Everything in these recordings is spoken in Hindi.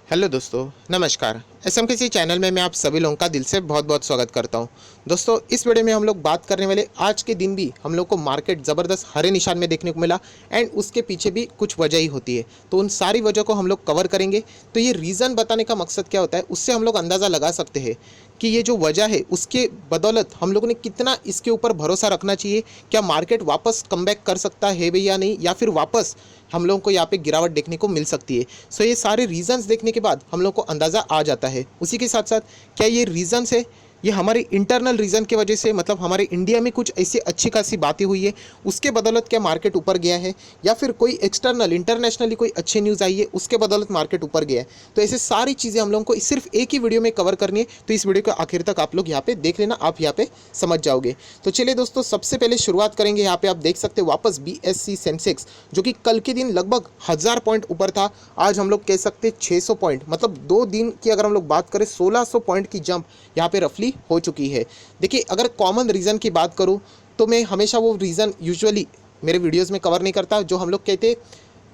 हेलो दोस्तों, नमस्कार। एसएमकेसी चैनल में मैं आप सभी लोगों का दिल से बहुत बहुत स्वागत करता हूं। दोस्तों, इस वीडियो में हम लोग बात करने वाले आज के दिन भी हम लोग को मार्केट ज़बरदस्त हरे निशान में देखने को मिला एंड उसके पीछे भी कुछ वजह ही होती है। तो उन सारी वजह को हम लोग कवर करेंगे। तो ये रीज़न बताने का मकसद क्या होता है, उससे हम लोग अंदाज़ा लगा सकते हैं कि ये जो वजह है उसके बदौलत हम लोगों ने कितना इसके ऊपर भरोसा रखना चाहिए। क्या मार्केट वापस कमबैक कर सकता है भी या नहीं, या फिर वापस हम लोगों को यहाँ पे गिरावट देखने को मिल सकती है। सो ये सारे रीजंस देखने के बाद हम लोग को अंदाज़ा आ जाता है। उसी के साथ साथ क्या ये रीजंस है, ये हमारे इंटरनल रीज़न की वजह से, मतलब हमारे इंडिया में कुछ ऐसी अच्छी खासी बातें हुई है उसके बदौलत क्या मार्केट ऊपर गया है, या फिर कोई एक्सटर्नल इंटरनेशनली कोई अच्छी न्यूज़ आई है उसके बदौलत मार्केट ऊपर गया है। तो ऐसे सारी चीज़ें हम लोगों को सिर्फ एक ही वीडियो में कवर करनी है। तो इस वीडियो को आखिर तक आप लोग यहाँ पे देख लेना, आप यहाँ पे समझ जाओगे। तो चलिए दोस्तों, सबसे पहले शुरुआत करेंगे। यहाँ पे आप देख सकते हैं वापस BSE सेंसेक्स जो कि कल के दिन लगभग 1000 पॉइंट ऊपर था, आज हम लोग कह सकते 600 पॉइंट, मतलब 2 दिन की अगर हम लोग बात करें 1600 पॉइंट की जंप यहाँ पे रफली हो चुकी है। देखिए, अगर कॉमन रीज़न की बात करूँ तो मैं हमेशा वो रीज़न यूजुअली मेरे वीडियोस में कवर नहीं करता जो हम लोग कहते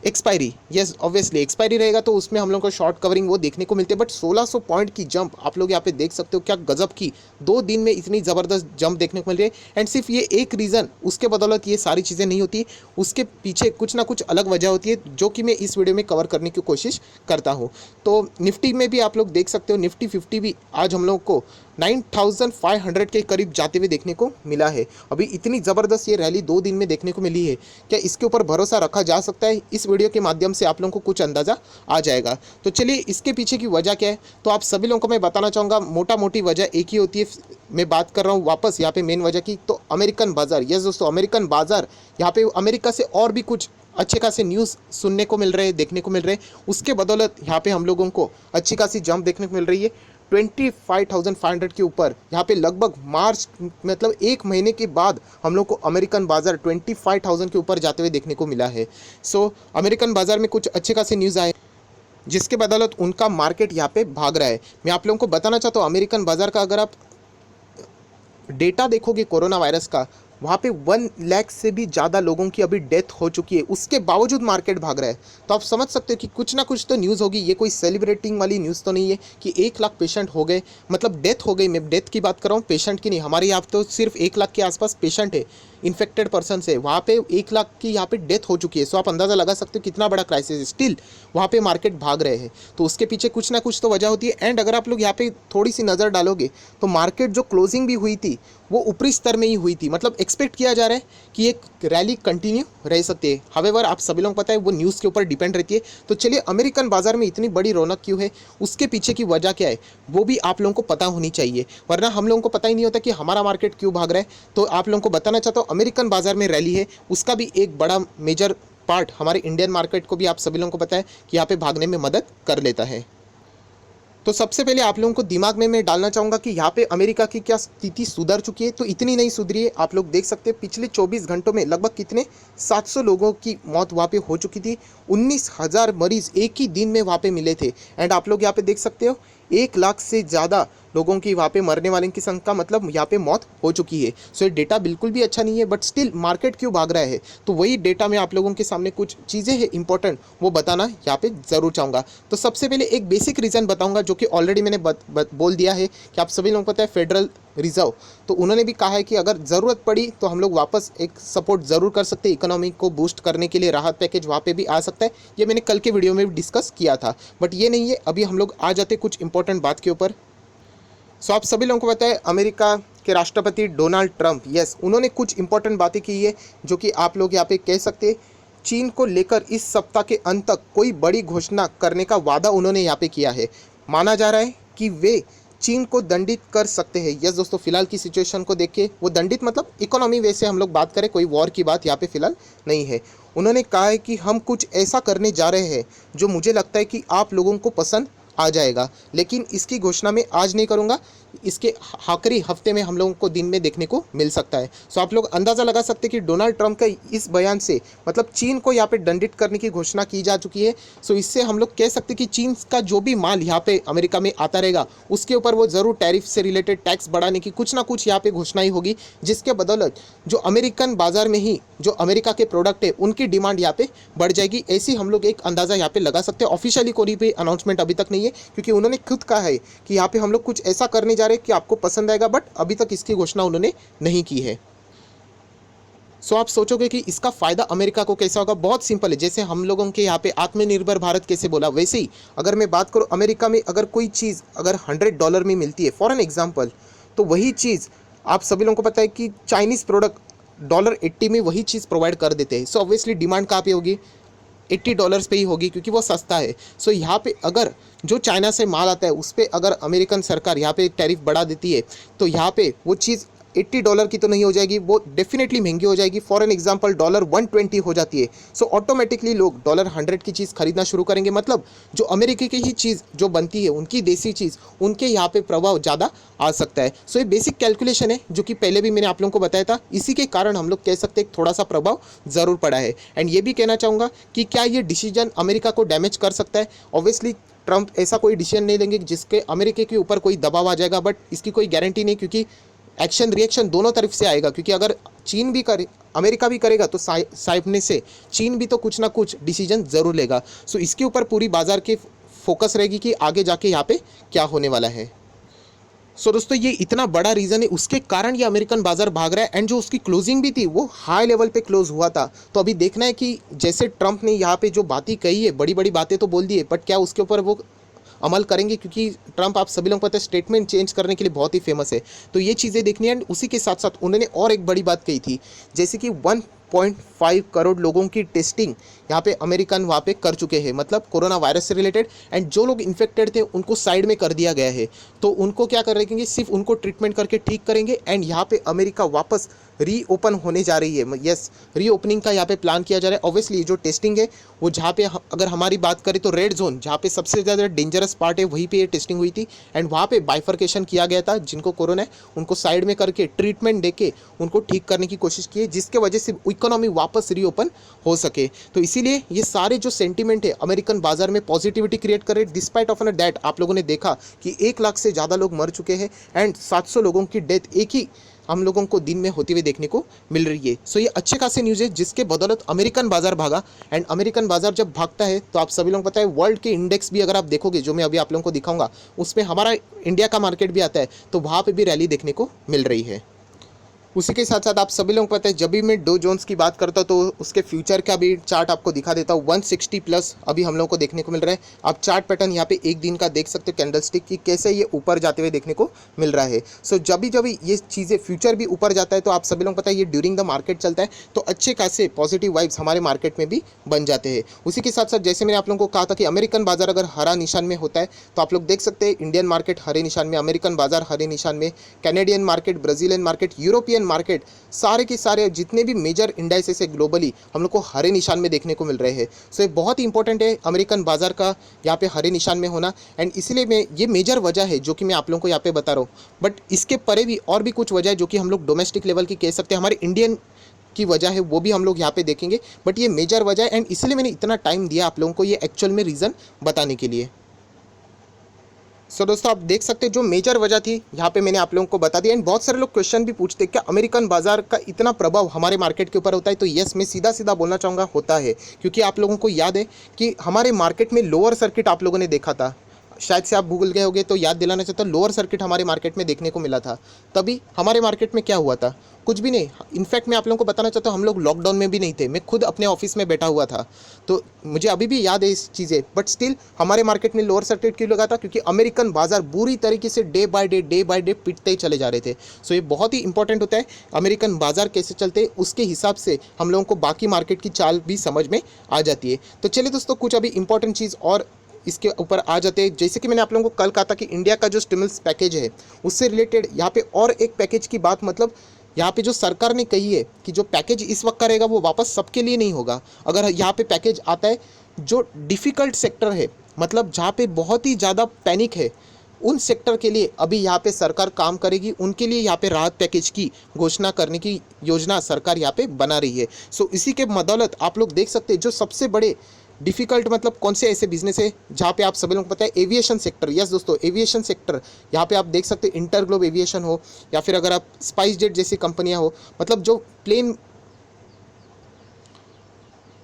एक्सपायरी। यस, ऑब्वियसली एक्सपायरी रहेगा तो उसमें हम लोग को शॉर्ट कवरिंग वो देखने को मिलती है। बट 1600 पॉइंट की जंप आप लोग यहाँ पे देख सकते हो, क्या गजब की 2 दिन में इतनी ज़बरदस्त जंप देखने को मिल रही है। एंड सिर्फ ये एक रीज़न, उसके बदौलत ये सारी चीज़ें नहीं होती, उसके पीछे कुछ ना कुछ अलग वजह होती है जो कि मैं इस वीडियो में कवर करने की कोशिश करता हूँ। तो निफ्टी में भी आप लोग देख सकते हो, निफ्टी 50 भी आज हम लोग को 9500 के करीब जाते हुए देखने को मिला है। अभी इतनी ज़बरदस्त ये रैली 2 दिन में देखने को मिली है, क्या इसके ऊपर भरोसा रखा जा सकता है? इस वीडियो के माध्यम से आप लोगों को कुछ अंदाज़ा आ जाएगा। तो चलिए, इसके पीछे की वजह क्या है तो आप सभी लोगों को मैं बताना चाहूँगा। मोटा मोटी वजह एक ही होती है। मैं बात कर रहा हूँ वापस यहाँ पे मेन वजह की, तो अमेरिकन बाज़ार। यस दोस्तों, अमेरिकन बाज़ार, यहाँ पे अमेरिका से और भी कुछ अच्छे खासे न्यूज़ सुनने को मिल रहे हैं, देखने को मिल रहे हैं। उसके बदौलत यहाँ पे हम लोगों को अच्छी खासी जंप देखने को मिल रही है 25,500 के ऊपर। यहाँ पे लगभग मार्च, मतलब 1 महीने के बाद हम लोग को अमेरिकन बाज़ार 25,000 के ऊपर जाते हुए देखने को मिला है। सो अमेरिकन बाज़ार में कुछ अच्छे खासे न्यूज़ आए जिसके बदौलत उनका मार्केट यहाँ पे भाग रहा है। मैं आप लोगों को बताना चाहता हूँ, अमेरिकन बाज़ार का अगर आप डेटा देखोगे कोरोना वायरस का, वहाँ पे 1 लाख से भी ज़्यादा लोगों की अभी डेथ हो चुकी है, उसके बावजूद मार्केट भाग रहा है। तो आप समझ सकते हो कि कुछ ना कुछ तो न्यूज़ होगी। ये कोई सेलिब्रेटिंग वाली न्यूज़ तो नहीं है कि 1 लाख पेशेंट हो गए, मतलब डेथ हो गई। मैं डेथ की बात कर रहा हूँ, पेशेंट की नहीं। हमारे यहाँ तो सिर्फ 1 लाख के आसपास पेशेंट है, इन्फेक्टेड पर्सन है। वहाँ पे 1 लाख की यहाँ पे डेथ हो चुकी है। सो आप अंदाज़ा लगा सकते हो कितना बड़ा क्राइसिस है। स्टिल वहाँ पे मार्केट भाग रहे हैं, तो उसके पीछे कुछ ना कुछ तो वजह होती है। एंड अगर आप लोग यहाँ पे थोड़ी सी नज़र डालोगे तो मार्केट जो क्लोजिंग भी हुई थी वो ऊपरी स्तर में ही हुई थी। मतलब एक्सपेक्ट किया जा रहा है कि एक रैली कंटिन्यू रह सकती है। हावेवर आप सभी लोगों को पता है वो न्यूज़ के ऊपर डिपेंड रहती है। तो चलिए, अमेरिकन बाजार में इतनी बड़ी रौनक क्यों है, उसके पीछे की वजह क्या है, वो भी आप लोगों को पता होनी चाहिए, वरना हम लोगों को पता ही नहीं होता कि हमारा मार्केट क्यों भाग रहा है। तो आप लोगों को बताना चाहता हूँ, अमेरिकन बाजार में रैली है, उसका भी एक बड़ा मेजर पार्ट हमारे इंडियन मार्केट को भी आप सभी लोगों को पता है कि यहाँ पे भागने में मदद कर लेता है। तो सबसे पहले आप लोगों को दिमाग में मैं डालना चाहूँगा कि यहाँ पे अमेरिका की क्या स्थिति सुधर चुकी है, तो इतनी नहीं सुधरी है। आप लोग देख सकते हैं पिछले 24 घंटों में लगभग कितने 700 लोगों की मौत वहाँ पे हो चुकी थी। 19,000 मरीज एक ही दिन में वहाँ पे मिले थे। एंड आप लोग यहाँ पे देख सकते हो 1 लाख से ज़्यादा लोगों की वहाँ पे मरने वाले की संख्या, मतलब यहाँ पे मौत हो चुकी है। सो ये डेटा बिल्कुल भी अच्छा नहीं है, बट स्टिल मार्केट क्यों भाग रहा है, तो वही डेटा में आप लोगों के सामने कुछ चीज़ें हैं इंपॉर्टेंट, वो बताना यहाँ पे ज़रूर चाहूँगा। तो सबसे पहले एक बेसिक रीज़न बताऊँगा जो कि ऑलरेडी मैंने बोल दिया है कि आप सभी लोगों को पता है फेडरल रिजर्व, तो उन्होंने भी कहा है कि अगर ज़रूरत पड़ी तो हम लोग वापस एक सपोर्ट ज़रूर कर सकते हैं। इकोनॉमी को बूस्ट करने के लिए राहत पैकेज वहाँ पे भी आ सकता है। ये मैंने कल के वीडियो में भी डिस्कस किया था, बट ये नहीं है। अभी हम लोग आ जाते कुछ इंपॉर्टेंट बात के ऊपर। सो आप सभी लोगों को पता है अमेरिका के राष्ट्रपति डोनाल्ड ट्रंप, यस, उन्होंने कुछ इंपॉर्टेंट बातें की है जो कि आप लोग यहाँ पे कह सकते हैं। चीन को लेकर इस सप्ताह के अंत तक कोई बड़ी घोषणा करने का वादा उन्होंने यहाँ पे किया है। माना जा रहा है कि वे चीन को दंडित कर सकते हैं। यस दोस्तों, फिलहाल की सिचुएशन को देख के वो दंडित, मतलब इकोनॉमी वे से हम लोग बात करें, कोई वॉर की बात यहाँ पे फिलहाल नहीं है। उन्होंने कहा है कि हम कुछ ऐसा करने जा रहे हैं जो मुझे लगता है कि आप लोगों को पसंद आ जाएगा, लेकिन इसकी घोषणा मैं आज नहीं करूंगा। इसके आखिरी हफ्ते में हम लोगों को दिन में देखने को मिल सकता है। सो आप लोग अंदाज़ा लगा सकते हैं कि डोनाल्ड ट्रंप का इस बयान से मतलब चीन को यहाँ पे दंडित करने की घोषणा की जा चुकी है। सो इससे हम लोग कह सकते हैं कि चीन का जो भी माल यहाँ पे अमेरिका में आता रहेगा उसके ऊपर वो ज़रूर टैरिफ से रिलेटेड टैक्स बढ़ाने की कुछ ना कुछ यहाँ पे घोषणाएं होगी, जिसके बदौलत जो अमेरिकन बाजार में ही जो अमेरिका के प्रोडक्ट है उनकी डिमांड यहाँ पे बढ़ जाएगी। ऐसी हम लोग एक अंदाज़ा यहाँ पे लगा सकते हैं। ऑफिशियली कोई भी अनाउंसमेंट अभी तक नहीं है, क्योंकि उन्होंने खुद कहा है कि यहाँ पे हम लोग कुछ ऐसा करने जा रहे हैं कि आपको पसंद आएगा, बट अभी तक इसकी घोषणा उन्होंने नहीं की है। सो आप सोचोगे कि इसका फ़ायदा अमेरिका को कैसा होगा। बहुत सिंपल है, जैसे हम लोगों के यहाँ पे आत्मनिर्भर भारत कैसे बोला, वैसे ही अगर मैं बात करूँ अमेरिका में अगर कोई चीज़ अगर $100 में मिलती है फॉर एन एग्जाम्पल, तो वही चीज़ आप सभी लोगों को पता है कि चाइनीज़ प्रोडक्ट $80 में वही चीज़ प्रोवाइड कर देते हैं। सो ऑब्वियसली डिमांड कहाँ पे होगी, $80 पे ही होगी, क्योंकि वो सस्ता है। सो यहाँ पे अगर जो चाइना से माल आता है उस पर अगर अमेरिकन सरकार यहाँ पे टैरिफ बढ़ा देती है तो यहाँ पे वो चीज़ $80 की तो नहीं हो जाएगी, वो डेफिनेटली महंगी हो जाएगी। फॉर एन एग्जांपल $120 हो जाती है, सो ऑटोमेटिकली लोग $100 की चीज़ खरीदना शुरू करेंगे। मतलब जो अमेरिका की ही चीज़ जो बनती है उनकी देसी चीज़ उनके यहाँ पे प्रभाव ज़्यादा आ सकता है। सो ये बेसिक कैलकुलेशन है जो कि पहले भी मैंने आप लोगों को बताया था। इसी के कारण हम लोग कह सकते हैं थोड़ा सा प्रभाव ज़रूर पड़ा है। एंड ये भी कहना चाहूँगा कि क्या ये डिसीजन अमेरिका को डैमेज कर सकता है। ऑब्वियसली ट्रंप ऐसा कोई डिसीजन नहीं लेंगे जिसके अमेरिका के ऊपर कोई दबाव आ जाएगा, बट इसकी कोई गारंटी नहीं, क्योंकि एक्शन रिएक्शन दोनों तरफ से आएगा। क्योंकि अगर चीन भी करे अमेरिका भी करेगा तो सामने से चीन भी तो कुछ ना कुछ डिसीजन ज़रूर लेगा। सो इसके ऊपर पूरी बाजार की फोकस रहेगी कि आगे जाके यहाँ पे क्या होने वाला है। सो दोस्तों ये इतना बड़ा रीज़न है, उसके कारण ये अमेरिकन बाजार भाग रहा है। एंड जो उसकी क्लोजिंग भी थी वो हाई लेवल पे क्लोज हुआ था। तो अभी देखना है कि जैसे ट्रंप ने यहाँ पे जो बातें कही है, बड़ी बड़ी बातें तो बोल दी है, बट क्या उसके ऊपर वो अमल करेंगे, क्योंकि ट्रंप आप सभी लोगों को पता है स्टेटमेंट चेंज करने के लिए बहुत ही फेमस है। तो ये चीज़ें देखनी है। एंड उसी के साथ साथ उन्होंने और एक बड़ी बात कही थी, जैसे कि 1.5 करोड़ लोगों की टेस्टिंग यहाँ पे अमेरिकन वहाँ पे कर चुके हैं, मतलब कोरोना वायरस से रिलेटेड। एंड जो लोग इन्फेक्टेड थे उनको साइड में कर दिया गया है। तो उनको क्या करेंगे, सिर्फ उनको ट्रीटमेंट करके ठीक करेंगे। एंड यहाँ पे अमेरिका वापस रीओपन होने जा रही है। यस, रीओपनिंग का यहाँ पे प्लान किया जा रहा है। ऑब्वियसली जो टेस्टिंग है वो जहाँ पे अगर हमारी बात करें तो रेड जोन जहाँ पे सबसे ज़्यादा डेंजरस पार्ट है वहीं पे ये टेस्टिंग हुई थी। एंड वहाँ पे बाइफर्केशन किया गया था, जिनको कोरोना है उनको साइड में करके ट्रीटमेंट देके उनको ठीक करने की कोशिश की है, जिसके वजह से इकोनॉमी वापस रीओपन हो सके। तो इसीलिए ये सारे जो सेंटीमेंट है अमेरिकन बाजार में पॉजिटिविटी क्रिएट कर रहे। डिस्पाइट ऑफ दैट आप लोगों ने देखा कि 1 लाख से ज़्यादा लोग मर चुके हैं एंड 700 लोगों की डेथ एक ही हम लोगों को दिन में होती हुई देखने को मिल रही है। सो ये अच्छे खासे न्यूज़ है, जिसके बदौलत अमेरिकन बाजार भागा। एंड अमेरिकन बाजार जब भागता है तो आप सभी लोगों को पता है वर्ल्ड के इंडेक्स भी अगर आप देखोगे, जो मैं अभी आप लोगों को दिखाऊंगा, उसमें हमारा इंडिया का मार्केट भी आता है, तो वहाँ पर भी रैली देखने को मिल रही है। उसी के साथ साथ आप सभी लोगों को पता है जब भी मैं डो जोन्स की बात करता हूँ तो उसके फ्यूचर का भी चार्ट आपको दिखा देता हूँ। 160 प्लस अभी हम लोगों को देखने को मिल रहा है। आप चार्ट पैटर्न यहाँ पे एक दिन का देख सकते हो कैंडलस्टिक की, कैसे ये ऊपर जाते हुए देखने को मिल रहा है। सो जब भी ये चीज़ें फ्यूचर भी ऊपर जाता है तो आप सभी लोगों को पता है ये ड्यूरिंग द मार्केट चलता है, तो अच्छे खासे पॉजिटिव वाइब्स हमारे मार्केट में भी बन जाते हैं। उसी के साथ साथ जैसे मैंने आप लोगों को कहा था कि अमेरिकन बाजार अगर हरा निशान में होता है तो आप लोग देख सकते हैं इंडियन मार्केट हरे निशान में, अमेरिकन बाजार हरे निशान में, Canadian market, Brazilian market, European market, सारे के सारे जितने भी मेजर इंडाइसेस है ग्लोबली हम लोग को हरे निशान में देखने को मिल रहे हैं। सो ये बहुत ही इंपॉर्टेंट है अमेरिकन बाजार का यहाँ पे हरे निशान में होना। एंड इसलिए मैं ये मेजर वजह है जो कि मैं आप लोगों को यहाँ पे बता रहा हूँ। बट इसके परे भी और भी कुछ वजह है जो कि हम लोग डोमेस्टिक लेवल की कह सकते हैं, हमारे इंडियन की वजह है, वो भी हम लोग यहाँ पे देखेंगे। बट ये मेजर वजह है एंड इसलिए मैंने इतना टाइम दिया आप लोगों को ये एक्चुअल में रीज़न बताने के लिए। सो दोस्तों आप देख सकते हैं जो मेजर वजह थी यहाँ पे मैंने आप लोगों को बता दिया। एंड बहुत सारे लोग क्वेश्चन भी पूछते हैं क्या अमेरिकन बाजार का इतना प्रभाव हमारे मार्केट के ऊपर होता है। तो यस, मैं सीधा सीधा बोलना चाहूँगा होता है, क्योंकि आप लोगों को याद है कि हमारे मार्केट में लोअर सर्किट आप लोगों ने देखा था, शायद से आप भूल गए होंगे, तो याद दिलाना चाहता हूँ लोअर सर्किट हमारे मार्केट में देखने को मिला था। तभी हमारे मार्केट में क्या हुआ था, कुछ भी नहीं। इनफैक्ट मैं आप लोगों को बताना चाहता हूँ हम लोग लॉकडाउन में भी नहीं थे, मैं खुद अपने ऑफिस में बैठा हुआ था, तो मुझे अभी भी याद है इस चीज़ें। बट स्टिल हमारे मार्केट में लोअर सर्किट क्यों लगा था, क्योंकि अमेरिकन बाजार बुरी तरीके से डे बाय डे पिटते ही चले जा रहे थे। सो ये बहुत ही इंपॉर्टेंट होता है अमेरिकन बाजार कैसे चलते, उसके हिसाब से हम लोगों को बाकी मार्केट की चाल भी समझ में आ जाती है। तो चलिए दोस्तों कुछ अभी इंपॉर्टेंट चीज़ और इसके ऊपर आ जाते हैं। जैसे कि मैंने आप लोगों को कल कहा था कि इंडिया का जो स्टिमुलस पैकेज है उससे रिलेटेड यहाँ पे और एक पैकेज की बात, मतलब यहाँ पे जो सरकार ने कही है कि जो पैकेज इस वक्त का रहेगा वो वापस सबके लिए नहीं होगा। अगर यहाँ पे पैकेज आता है जो डिफ़िकल्ट सेक्टर है, मतलब जहाँ पे बहुत ही ज़्यादा पैनिक है, उन सेक्टर के लिए अभी यहाँ पे सरकार काम करेगी, उनके लिए यहाँ पे राहत पैकेज की घोषणा करने की योजना सरकार यहाँ पे बना रही है। सो इसी के बदौलत आप लोग देख सकते हैं जो सबसे बड़े डिफ़िकल्ट मतलब कौन से ऐसे बिजनेस है जहाँ पे आप सभी लोगों को पता है, एविएशन सेक्टर। यस दोस्तों, एविएशन सेक्टर यहाँ पे आप देख सकते हैं, इंटरग्लोब एविएशन हो या फिर अगर आप स्पाइस जेट जैसी कंपनियाँ हो, मतलब जो प्लेन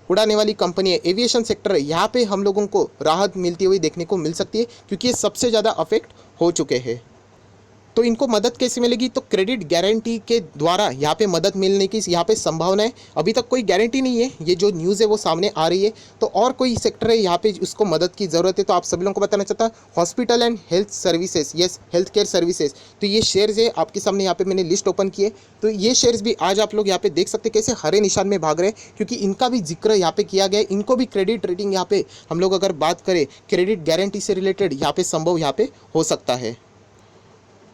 उड़ाने वाली कंपनी है, एविएशन सेक्टर है, यहाँ पे हम लोगों को राहत मिलती हुई देखने को मिल सकती है क्योंकि ये सबसे ज़्यादा अफेक्ट हो चुके हैं। तो इनको मदद कैसे मिलेगी? तो क्रेडिट गारंटी के द्वारा यहाँ पे मदद मिलने की यहाँ पे संभावना है। अभी तक कोई गारंटी नहीं है, ये जो न्यूज़ है वो सामने आ रही है। तो और कोई सेक्टर है यहाँ पे उसको मदद की ज़रूरत है, तो आप सभी लोगों को बताना चाहता hospital and health services, yes health care services. तो ये शेयर्स है आपके सामने, यहाँ पे मैंने लिस्ट ओपन की है। तो ये शेयर्स भी आज आप लोग यहाँ पे देख सकते हैं कैसे हरे निशान में भाग रहे हैं, क्योंकि इनका भी जिक्र यहाँ पे किया गया है। इनको भी क्रेडिट रेटिंग यहाँ पे हम लोग अगर बात करें क्रेडिट गारंटी से रिलेटेड यहाँ पे संभव यहाँ पे हो सकता है।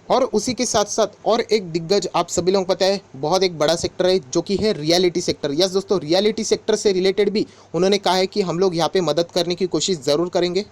और उसी के साथ साथ और एक दिग्गज आप सभी लोगों को पता है बहुत एक बड़ा सेक्टर है जो कि है रियलिटी सेक्टर। यस दोस्तों, रियलिटी सेक्टर से रिलेटेड भी उन्होंने कहा है कि हम लोग यहाँ पे मदद करने की कोशिश ज़रूर करेंगे,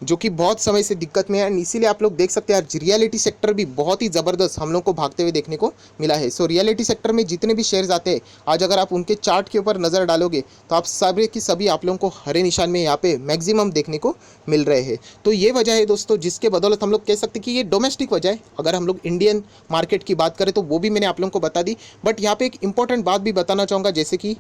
जो कि बहुत समय से दिक्कत में है। एंड इसीलिए आप लोग देख सकते हैं आज रियलिटी सेक्टर भी बहुत ही ज़बरदस्त हम लोग को भागते हुए देखने को मिला है। सो रियलिटी सेक्टर में जितने भी शेयर्स आते हैं आज अगर आप उनके चार्ट के ऊपर नज़र डालोगे तो आप सभी की सभी आप लोगों को हरे निशान में यहाँ पे मैक्सिमम देखने को मिल रहे हैं। तो ये वजह है दोस्तों जिसके बदौलत हम लोग कह सकते हैं कि ये डोमेस्टिक वजह है। अगर हम लोग इंडियन मार्केट की बात करें तो वो भी मैंने आप लोगों को बता दी, बट यहाँ पे एक इंपॉर्टेंट बात भी बताना चाहूँगा, जैसे कि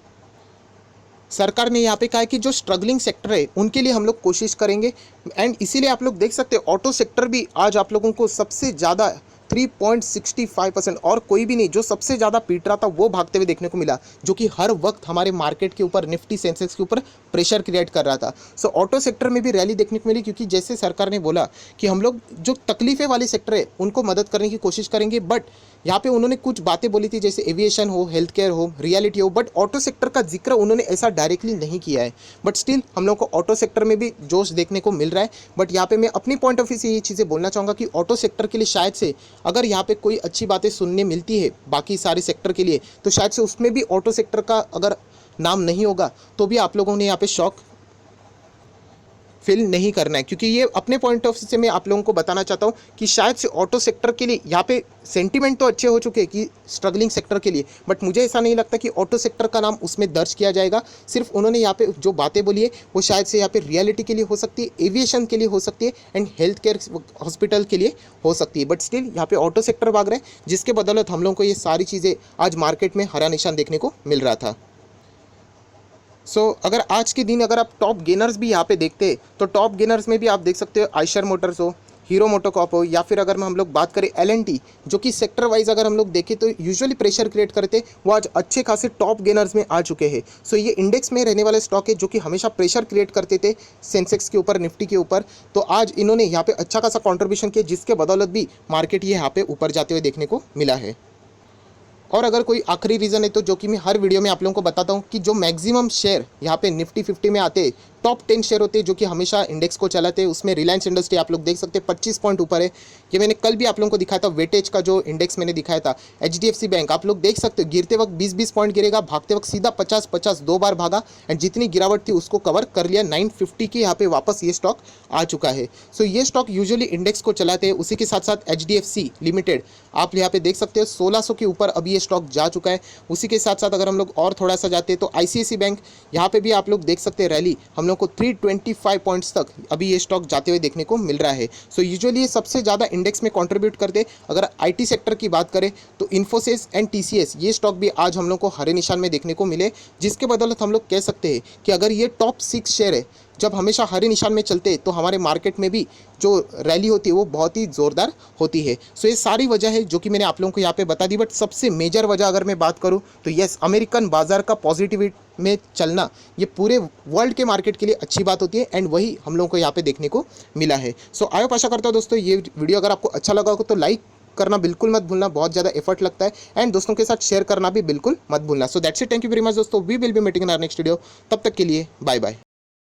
सरकार ने यहाँ पे कहा है कि जो स्ट्रगलिंग सेक्टर है उनके लिए हम लोग कोशिश करेंगे। एंड इसीलिए आप लोग देख सकते हैं ऑटो सेक्टर भी आज आप लोगों को सबसे ज़्यादा 3.65%, और कोई भी नहीं, जो सबसे ज़्यादा पीट रहा था वो भागते हुए देखने को मिला, जो कि हर वक्त हमारे मार्केट के ऊपर निफ्टी सेंसेक्स के ऊपर प्रेशर क्रिएट कर रहा था। सो ऑटो सेक्टर में भी रैली देखने को मिली, क्योंकि जैसे सरकार ने बोला कि हम लोग जो तकलीफ़ें वाले सेक्टर है उनको मदद करने की कोशिश करेंगे, बट यहाँ पे उन्होंने कुछ बातें बोली थी जैसे एविएशन हो, हेल्थ केयर हो, रियलिटी हो, बट ऑटो सेक्टर का जिक्र उन्होंने ऐसा डायरेक्टली नहीं किया है। बट स्टिल हम लोग को ऑटो सेक्टर में भी जोश देखने को मिल रहा है। बट यहाँ पे मैं अपनी पॉइंट ऑफ व्यू से ये चीज़ें बोलना चाहूँगा कि ऑटो सेक्टर के लिए शायद से अगर यहाँ पे कोई अच्छी बातें सुनने मिलती है बाकी सारे सेक्टर के लिए, तो शायद से उसमें भी ऑटो सेक्टर का अगर नाम नहीं होगा तो भी आप लोगों ने यहाँ पे शौक फिल नहीं करना है, क्योंकि ये अपने पॉइंट ऑफ व्यू से मैं आप लोगों को बताना चाहता हूँ कि शायद से ऑटो सेक्टर के लिए यहाँ पे सेंटीमेंट तो अच्छे हो चुके हैं कि स्ट्रगलिंग सेक्टर के लिए, बट मुझे ऐसा नहीं लगता कि ऑटो सेक्टर का नाम उसमें दर्ज किया जाएगा। सिर्फ उन्होंने यहाँ पे जो बातें बोली है वो शायद से यहाँ पे रियलिटी के लिए हो सकती है, एविएशन के लिए हो सकती है, एंड हेल्थ केयर हॉस्पिटल के लिए हो सकती है, बट स्टिल यहाँ पे ऑटो सेक्टर भाग रहे हैं, जिसके बदौलत हम लोगों को ये सारी चीज़ें आज मार्केट में हरा निशान देखने को मिल रहा था। अगर आज के दिन अगर आप टॉप गेनर्स भी यहाँ पे देखते हैं तो टॉप गेनर्स में भी आप देख सकते हो आयशर मोटर्स हो, हीरो मोटोकॉप हो, या फिर अगर हम लोग बात करें L&T, जो कि सेक्टर वाइज अगर हम लोग देखें तो यूजुअली प्रेशर क्रिएट करते वो आज अच्छे खासे टॉप गेनर्स में आ चुके हैं। ये इंडेक्स में रहने वाले स्टॉक है जो कि हमेशा प्रेशर क्रिएट करते थे सेंसेक्स के ऊपर, निफ्टी के ऊपर। तो आज इन्होंने यहाँ पे अच्छा खासा कॉन्ट्रीब्यूशन किया, जिसके बदौलत भी मार्केट ये यहाँ पे ऊपर जाते हुए देखने को मिला है। और अगर कोई आखिरी रीज़न है तो जो कि मैं हर वीडियो में आप लोगों को बताता हूँ कि जो मैक्सिमम शेयर यहाँ पे निफ्टी 50 में आते हैं, टॉप 10 शेयर होते हैं जो कि हमेशा इंडेक्स को चलाते हैं, उसमें रिलायंस इंडस्ट्री आप लोग देख सकते हैं 25 पॉइंट ऊपर है। ये मैंने कल भी आप लोगों को दिखाया था, वेटेज का जो इंडेक्स मैंने दिखाया था। HDFC बैंक आप लोग देख सकते हो गिरते वक्त 20-20 पॉइंट गिरेगा, भागते वक्त सीधा 50-50 दो बार भागा, एंड जितनी गिरावट थी उसको कवर कर लिया। 950 के यहाँ पे वापस ये स्टॉक आ चुका है। ये स्टॉक यूजुअली इंडेक्स को चलाते हैं। उसी के साथ साथ HDFC लिमिटेड आप यहाँ पे देख सकते हो 1600 के ऊपर अभी ये स्टॉक जा चुका है। उसी के साथ साथ अगर हम लोग और थोड़ा सा जाते हैं तो ICICI बैंक यहाँ पे भी आप लोग देख सकते हैं रैली हम लोग को 325 पॉइंट्स तक अभी ये स्टॉक जाते हुए देखने को मिल रहा है। यूजुअली ये सबसे ज़्यादा इंडेक्स में कंट्रीब्यूट करते। अगर IT सेक्टर की बात करें तो इन्फोसिस एंड TCS ये स्टॉक भी आज हम लोग को हरे निशान में देखने को मिले, जिसके बदौलत हम लोग कह सकते हैं कि अगर ये टॉप 6 शेयर है जब हमेशा हरे निशान में चलते हैं तो हमारे मार्केट में भी जो रैली होती है वो बहुत ही ज़ोरदार होती है। ये सारी वजह है जो कि मैंने आप लोगों को यहाँ पे बता दी। बट सबसे मेजर वजह अगर मैं बात करूँ तो यस, अमेरिकन बाजार का पॉजिटिविटी में चलना ये पूरे वर्ल्ड के मार्केट के लिए अच्छी बात होती है, एंड वही हम लोगों को यहाँ पे देखने को मिला है। आई होप आशा करता हूँ दोस्तों ये वीडियो अगर आपको अच्छा लगा हो तो लाइक करना बिल्कुल मत भूलना, बहुत ज़्यादा एफर्ट लगता है, एंड दोस्तों के साथ शेयर करना भी बिल्कुल मत भूलना। That's it, thank you very much दोस्तों, we will be meeting in our next video. तब तक के लिए बाय बाय।